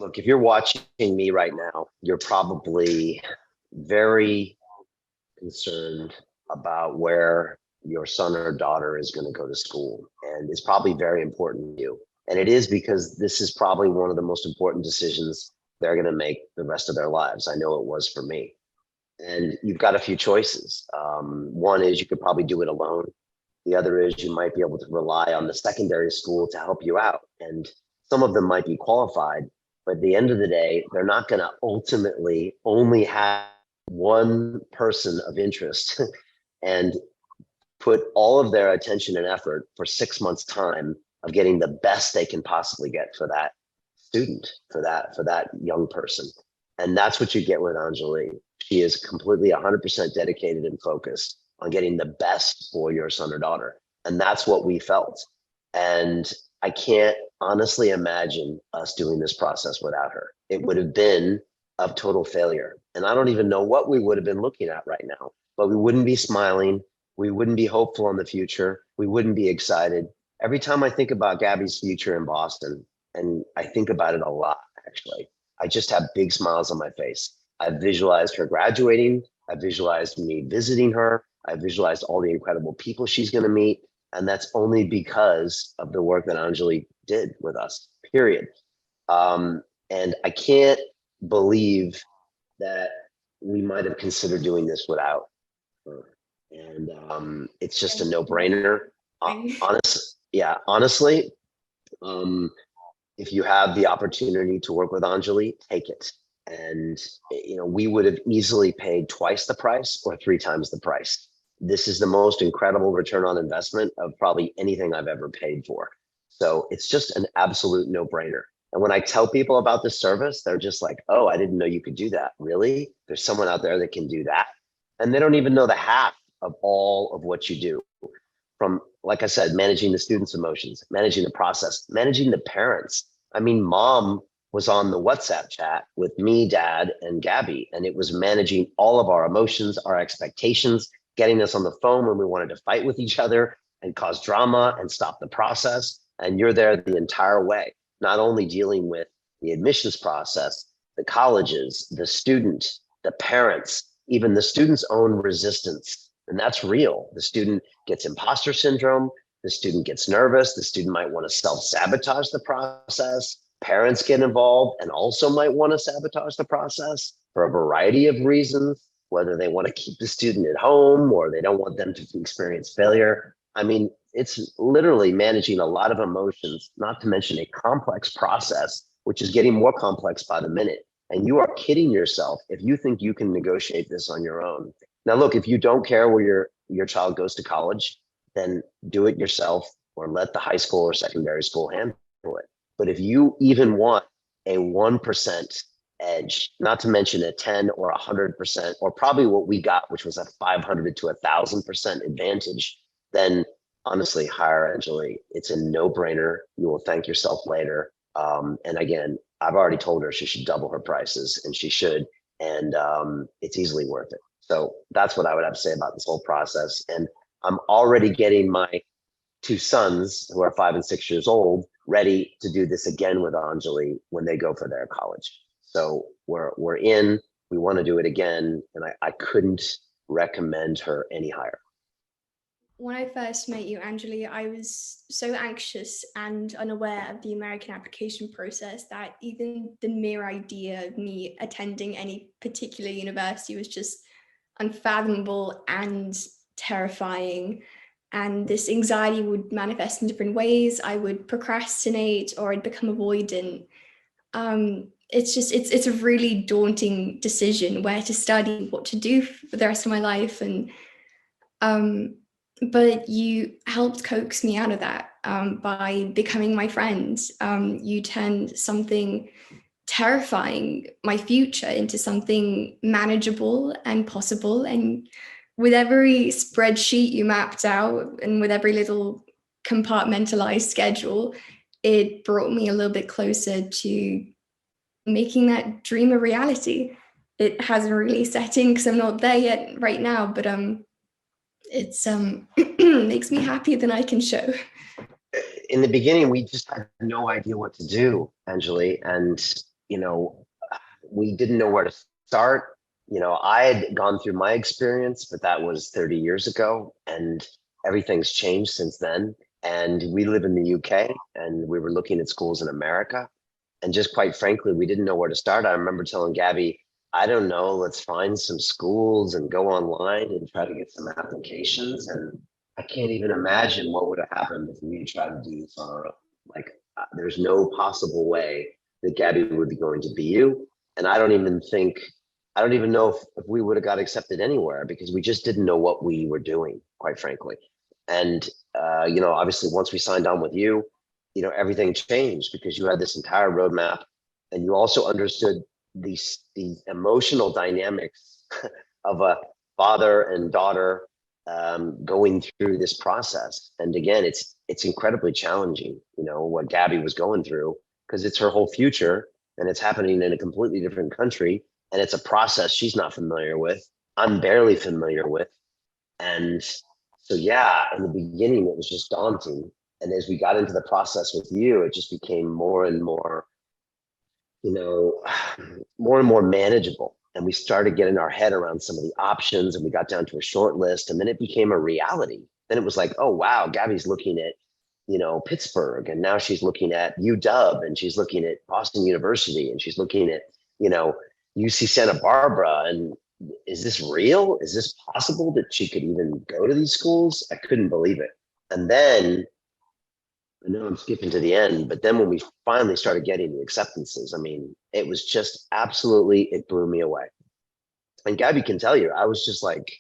Look, if you're watching me right now, you're probably very concerned about where your son or daughter is going to go to school. And it's probably very important to you. And it is because this is probably one of the most important decisions they're going to make the rest of their lives. I know it was for me. And you've got a few choices. One is you could probably do it alone. The other is you might be able to rely on the secondary school to help you out. And some of them might be qualified, but at the end of the day, they're not going to ultimately only have one person of interest and put all of their attention and effort for 6 months time of getting the best they can possibly get for that student, for that young person. And that's what you get with Anjali. She is completely 100% dedicated and focused on getting the best for your son or daughter. And that's what we felt. And I can't honestly imagine us doing this process without her. It would have been a total failure. And I don't even know what we would have been looking at right now, but we wouldn't be smiling. We wouldn't be hopeful in the future. We wouldn't be excited. Every time I think about Gabby's future in Boston, and I think about it a lot, actually, I just have big smiles on my face. I visualized her graduating. I visualized me visiting her. I visualized all the incredible people she's going to meet. And that's only because of the work that Anjali did with us, period. And I can't believe that we might have considered doing this without her. And it's just a no-brainer. Honestly, if you have the opportunity to work with Anjali, take it. And we would have easily paid twice the price or 3 times the price. This is the most incredible return on investment of probably anything I've ever paid for. So it's just an absolute no-brainer. And when I tell people about this service, they're just like, oh, I didn't know you could do that. Really? There's someone out there that can do that. And they don't even know the half of all of what you do. From, like I said, managing the students' emotions, managing the process, managing the parents. I mean, mom was on the WhatsApp chat with me, dad, and Gabby, and it was managing all of our emotions, our expectations, getting us on the phone when we wanted to fight with each other and cause drama and stop the process. And you're there the entire way, not only dealing with the admissions process, the colleges, the student, the parents, even the student's own resistance. And that's real. The student gets imposter syndrome. The student gets nervous. The student might want to self-sabotage the process. Parents get involved and also might want to sabotage the process for a variety of reasons, whether they want to keep the student at home or they don't want them to experience failure. I mean, it's literally managing a lot of emotions, not to mention a complex process, which is getting more complex by the minute. And you are kidding yourself if you think you can negotiate this on your own. Now, look, if you don't care where your child goes to college, then do it yourself or let the high school or secondary school handle it. But if you even want a 1% edge, not to mention a 10 or 100%, or probably what we got, which was a 500 to 1,000% advantage, then honestly, hire Anjali. It's a no-brainer. You will thank yourself later. And again, I've already told her she should double her prices, and she should. And it's easily worth it. So that's what I would have to say about this whole process. And I'm already getting my 2 sons, who are 5 and 6 years old, ready to do this again with Anjali when they go for their college. So we're in. We want to do it again, and I couldn't recommend her any higher. When I first met you, Anjali, I was so anxious and unaware of the American application process that even the mere idea of me attending any particular university was just unfathomable and terrifying. And this anxiety would manifest in different ways. I would procrastinate or I'd become avoidant. It's a really daunting decision where to study, what to do for the rest of my life. And but you helped coax me out of that by becoming my friend. You turned something terrifying, my future, into something manageable and possible. And with every spreadsheet you mapped out and with every little compartmentalized schedule, it brought me a little bit closer to making that dream a reality. It hasn't really set in because I'm not there yet right now, but it's makes me happier than I can show. In the beginning, we just had no idea what to do, Anjali. And you know, we didn't know where to start. I had gone through my experience, but that was 30 years ago, and everything's changed since then. And we live in the UK, and we were looking at schools in America. And just quite frankly, we didn't know where to start. I remember telling Gabby, I don't know, let's find some schools and go online and try to get some applications. And I can't even imagine what would have happened if we tried to do this on our own. Like, there's no possible way that Gabby would be going to BU. And I don't even know if we would have got accepted anywhere, because we just didn't know what we were doing, quite frankly. And, obviously, once we signed on with you, everything changed, because you had this entire roadmap, and you also understood the emotional dynamics of a father and daughter going through this process. And again, it's incredibly challenging, what Gabby was going through, because it's her whole future, and it's happening in a completely different country, and it's a process she's not familiar with. I'm barely familiar with. And so, yeah, in the beginning, it was just daunting. And as we got into the process with you, it just became more and more, more and more manageable. And we started getting our head around some of the options, and we got down to a short list, and then it became a reality. Then it was like, oh, wow, Gabby's looking at, Pittsburgh, and now she's looking at UW, and she's looking at Boston University, and she's looking at, UC Santa Barbara. And is this real? Is this possible that she could even go to these schools? I couldn't believe it. And then, I know I'm skipping to the end, but then when we finally started getting the acceptances, I mean, it was just absolutely, it blew me away. And Gabby can tell you, I was just like,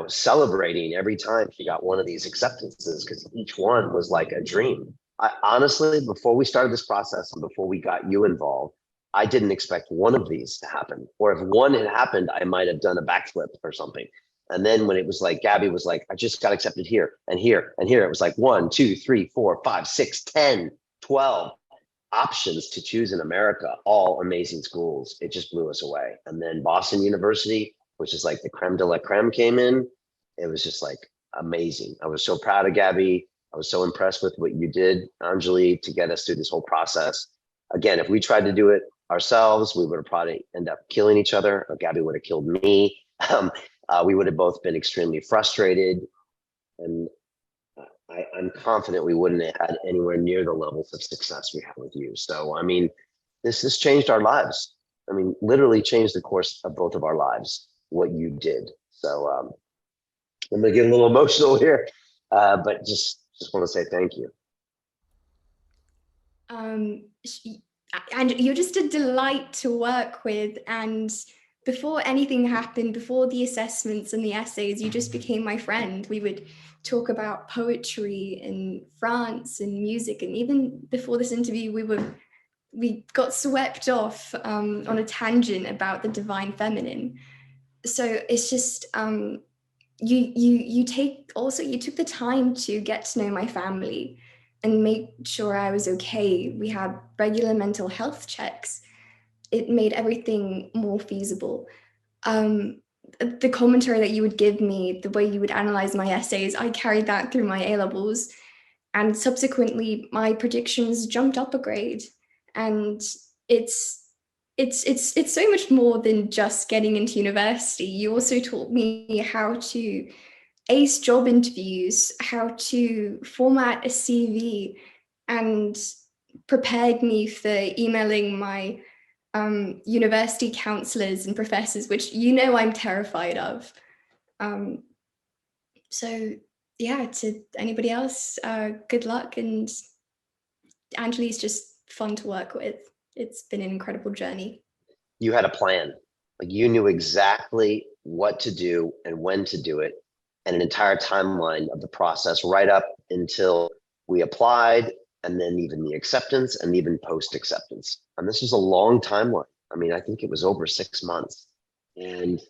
celebrating every time she got one of these acceptances, because each one was like a dream. I honestly, before we started this process and before we got you involved, I didn't expect one of these to happen. Or if one had happened, I might have done a backflip or something. And then when it was like, Gabby was like, I just got accepted here and here and here. It was like 1, 2, 3, 4, 5, 6, 10, 12 options to choose in America, all amazing schools. It just blew us away. And then Boston University, which is like the creme de la creme, came in. It was just like amazing. I was so proud of Gabby. I was so impressed with what you did, Anjali, to get us through this whole process. Again, if we tried to do it ourselves, we would have probably end up killing each other, or Gabby would have killed me. We would have both been extremely frustrated. And I'm confident we wouldn't have had anywhere near the levels of success we have with you. So, I mean, this has changed our lives. I mean, literally changed the course of both of our lives, what you did. So I'm going to get a little emotional here, but just want to say thank you. And you're just a delight to work with. And before anything happened, before the assessments and the essays, you just became my friend. We would talk about poetry in France and music. And even before this interview, we got swept off on a tangent about the divine feminine. So it's just you took the time to get to know my family and make sure I was okay. We had regular mental health checks. It made everything more feasible. The commentary that you would give me, the way you would analyze my essays, I carried that through my A-levels, and subsequently my predictions jumped up a grade. And it's so much more than just getting into university. You also taught me how to ace job interviews, how to format a CV, and prepared me for emailing my university counselors and professors, which I'm terrified of. So yeah, to anybody else, good luck. And Anjali's just fun to work with. It's been an incredible journey. You had a plan. Like, you knew exactly what to do and when to do it, and an entire timeline of the process right up until we applied, and then even the acceptance, and even post acceptance. And this was a long timeline. I mean, I think it was over 6 months. And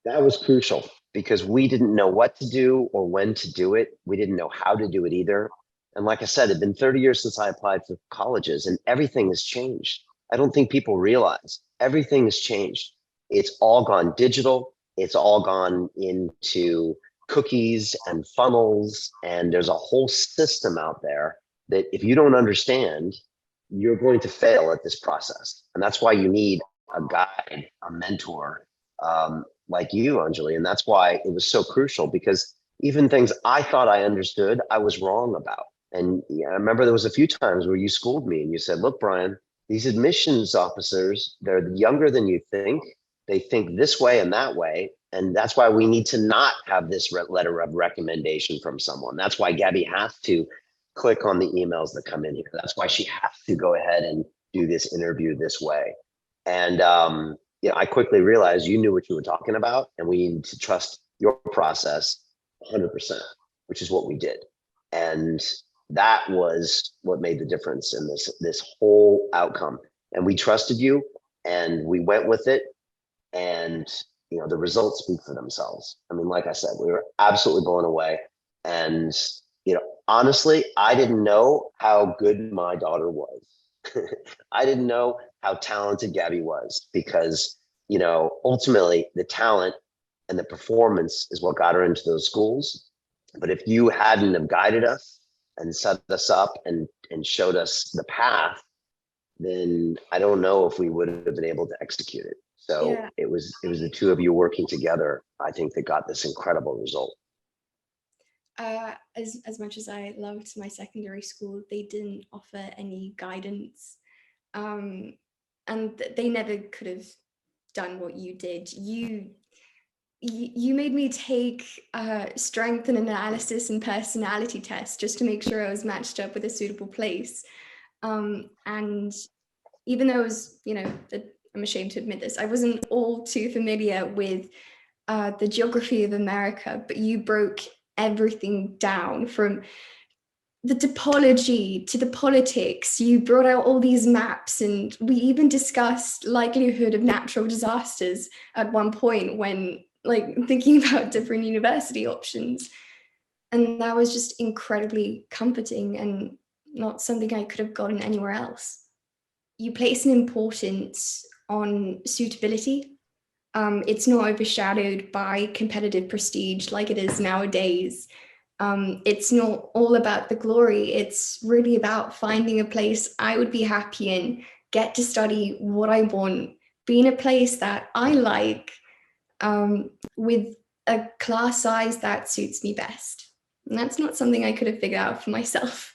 that was crucial, because we didn't know what to do or when to do it. We didn't know how to do it either. And like I said, it'd been 30 years since I applied for colleges, and everything has changed. I don't think people realize everything has changed. It's all gone digital. It's all gone into cookies and funnels. And there's a whole system out there that if you don't understand, you're going to fail at this process. And that's why you need a guide, a mentor, like you, Anjali. And that's why it was so crucial, because even things I thought I understood, I was wrong about. And yeah, I remember there was a few times where you schooled me and you said, look, Brian, these admissions officers, they're younger than you think. They think this way and that way. And that's why we need to not have this letter of recommendation from someone. That's why Gabby has to click on the emails that come in here. That's why she has to go ahead and do this interview this way. And I quickly realized you knew what you were talking about, and we need to trust your process 100%, which is what we did. And that was what made the difference in this whole outcome. And we trusted you, and we went with it. And the results speak for themselves. I mean, like I said, we were absolutely blown away. And honestly, I didn't know how good my daughter was. I didn't know how talented Gabby was, because ultimately the talent and the performance is what got her into those schools. But if you hadn't have guided us and set us up and showed us the path, then I don't know if we would have been able to execute it. So Yeah. it was the two of you working together, I think, that got this incredible result. As much as I loved my secondary school, they didn't offer any guidance, and they never could have done what you did. You made me take strength and analysis and personality tests just to make sure I was matched up with a suitable place. And even though I was, I'm ashamed to admit this, I wasn't all too familiar with the geography of America, but you broke everything down from the topology to the politics. You brought out all these maps, and we even discussed likelihood of natural disasters at one point when thinking about different university options. And that was just incredibly comforting and not something I could have gotten anywhere else. You place an importance on suitability. It's not overshadowed by competitive prestige like it is nowadays. It's not all about the glory. It's really about finding a place I would be happy in, get to study what I want, be in a place that I like, with a class size that suits me best. And that's not something I could have figured out for myself.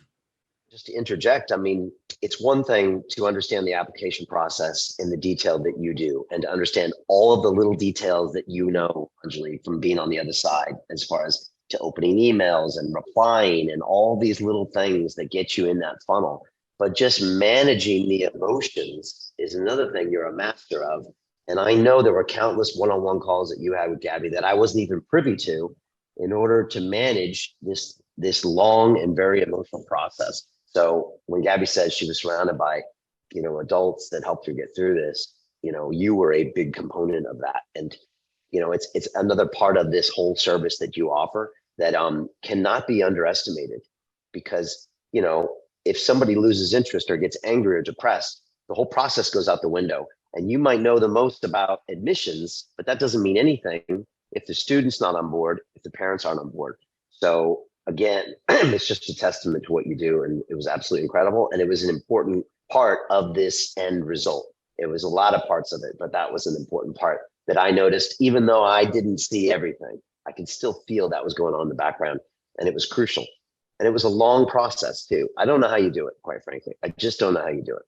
Just to interject, I mean, it's one thing to understand the application process in the detail that you do, and to understand all of the little details that Anjali, from being on the other side, as far as to opening emails and replying and all these little things that get you in that funnel. But just managing the emotions is another thing you're a master of. And I know there were countless one-on-one calls that you had with Gabby that I wasn't even privy to, in order to manage this long and very emotional process. So when Gabby said she was surrounded by, adults that helped her get through this, you were a big component of that. And, it's another part of this whole service that you offer that cannot be underestimated, because, if somebody loses interest or gets angry or depressed, the whole process goes out the window. And you might know the most about admissions, but that doesn't mean anything if the student's not on board, if the parents aren't on board. So again, it's just a testament to what you do. And it was absolutely incredible. And it was an important part of this end result. It was a lot of parts of it, but that was an important part that I noticed, even though I didn't see everything. I could still feel that was going on in the background, and it was crucial. And it was a long process too. I don't know how you do it, quite frankly. I just don't know how you do it.